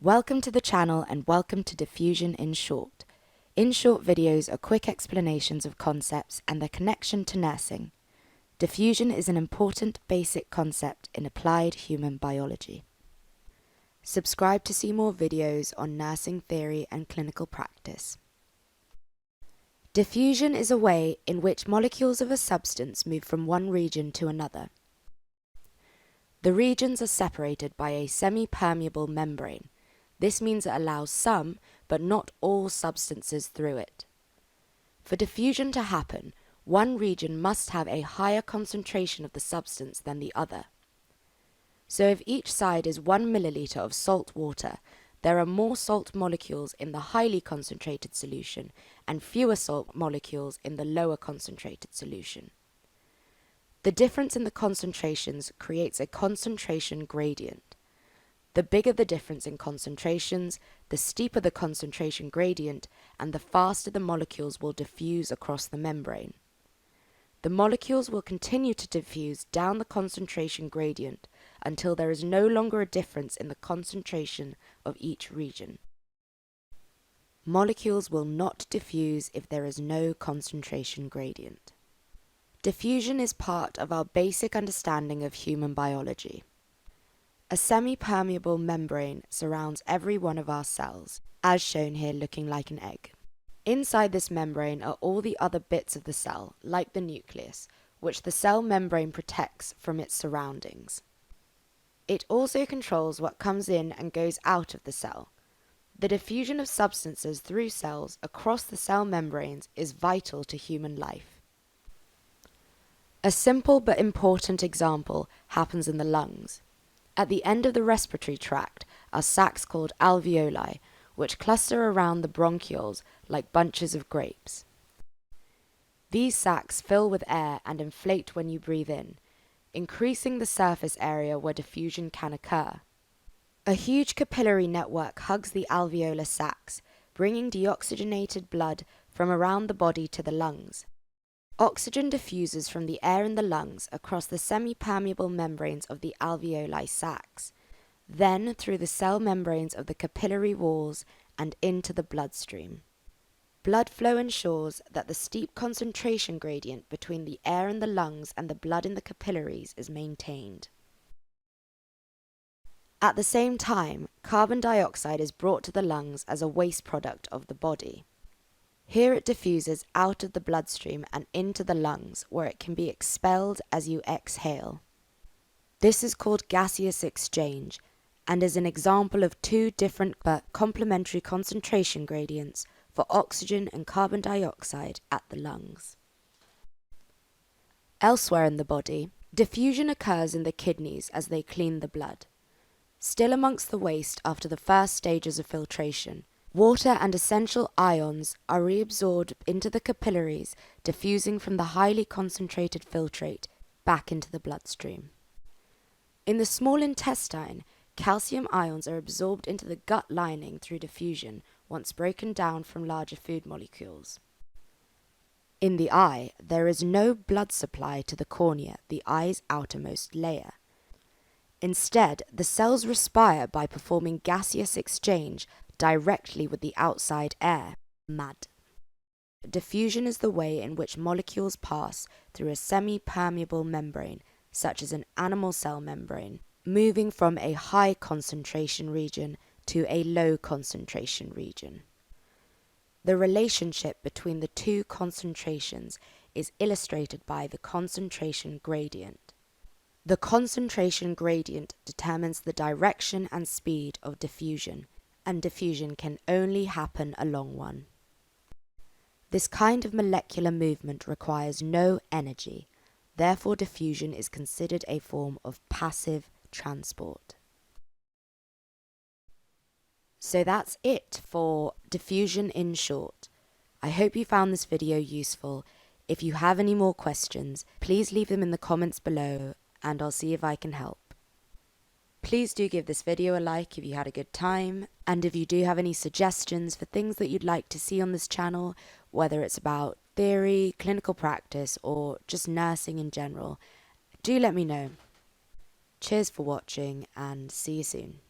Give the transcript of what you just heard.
Welcome to the channel and welcome to Diffusion in Short. In Short videos are quick explanations of concepts and their connection to nursing. Diffusion is an important basic concept in applied human biology. Subscribe to see more videos on nursing theory and clinical practice. Diffusion is a way in which molecules of a substance move from one region to another. The regions are separated by a semi-permeable membrane. This means it allows some, but not all substances through it. For diffusion to happen, one region must have a higher concentration of the substance than the other. So if each side is 1 milliliter of salt water, there are more salt molecules in the highly concentrated solution and fewer salt molecules in the lower concentrated solution. The difference in the concentrations creates a concentration gradient. The bigger the difference in concentrations, the steeper the concentration gradient, and the faster the molecules will diffuse across the membrane. The molecules will continue to diffuse down the concentration gradient until there is no longer a difference in the concentration of each region. Molecules will not diffuse if there is no concentration gradient. Diffusion is part of our basic understanding of human biology. A semi-permeable membrane surrounds every one of our cells, as shown here looking like an egg. Inside this membrane are all the other bits of the cell, like the nucleus, which the cell membrane protects from its surroundings. It also controls what comes in and goes out of the cell. The diffusion of substances through cells across the cell membranes is vital to human life. A simple but important example happens in the lungs. At the end of the respiratory tract are sacs called alveoli, which cluster around the bronchioles like bunches of grapes. These sacs fill with air and inflate when you breathe in, increasing the surface area where diffusion can occur. A huge capillary network hugs the alveolar sacs, bringing deoxygenated blood from around the body to the lungs. Oxygen diffuses from the air in the lungs across the semi-permeable membranes of the alveoli sacs, then through the cell membranes of the capillary walls and into the bloodstream. Blood flow ensures that the steep concentration gradient between the air in the lungs and the blood in the capillaries is maintained. At the same time, carbon dioxide is brought to the lungs as a waste product of the body. Here it diffuses out of the bloodstream and into the lungs, where it can be expelled as you exhale. This is called gaseous exchange, and is an example of two different but complementary concentration gradients for oxygen and carbon dioxide at the lungs. Elsewhere in the body, diffusion occurs in the kidneys as they clean the blood. Still amongst the waste after the first stages of filtration, water and essential ions are reabsorbed into the capillaries, diffusing from the highly concentrated filtrate back into the bloodstream. In the small intestine, calcium ions are absorbed into the gut lining through diffusion once broken down from larger food molecules. In the eye, there is no blood supply to the cornea, the eye's outermost layer. Instead, the cells respire by performing gaseous exchange directly with the outside air, mud. Diffusion is the way in which molecules pass through a semi-permeable membrane, such as an animal cell membrane, moving from a high concentration region to a low concentration region. The relationship between the two concentrations is illustrated by the concentration gradient. The concentration gradient determines the direction and speed of diffusion, and diffusion can only happen along one. This kind of molecular movement requires no energy, therefore diffusion is considered a form of passive transport. So that's it for Diffusion in Short. I hope you found this video useful. If you have any more questions, please leave them in the comments below and I'll see if I can help. Please do give this video a like if you had a good time, and if you do have any suggestions for things that you'd like to see on this channel, whether it's about theory, clinical practice, or just nursing in general, do let me know. Cheers for watching and see you soon.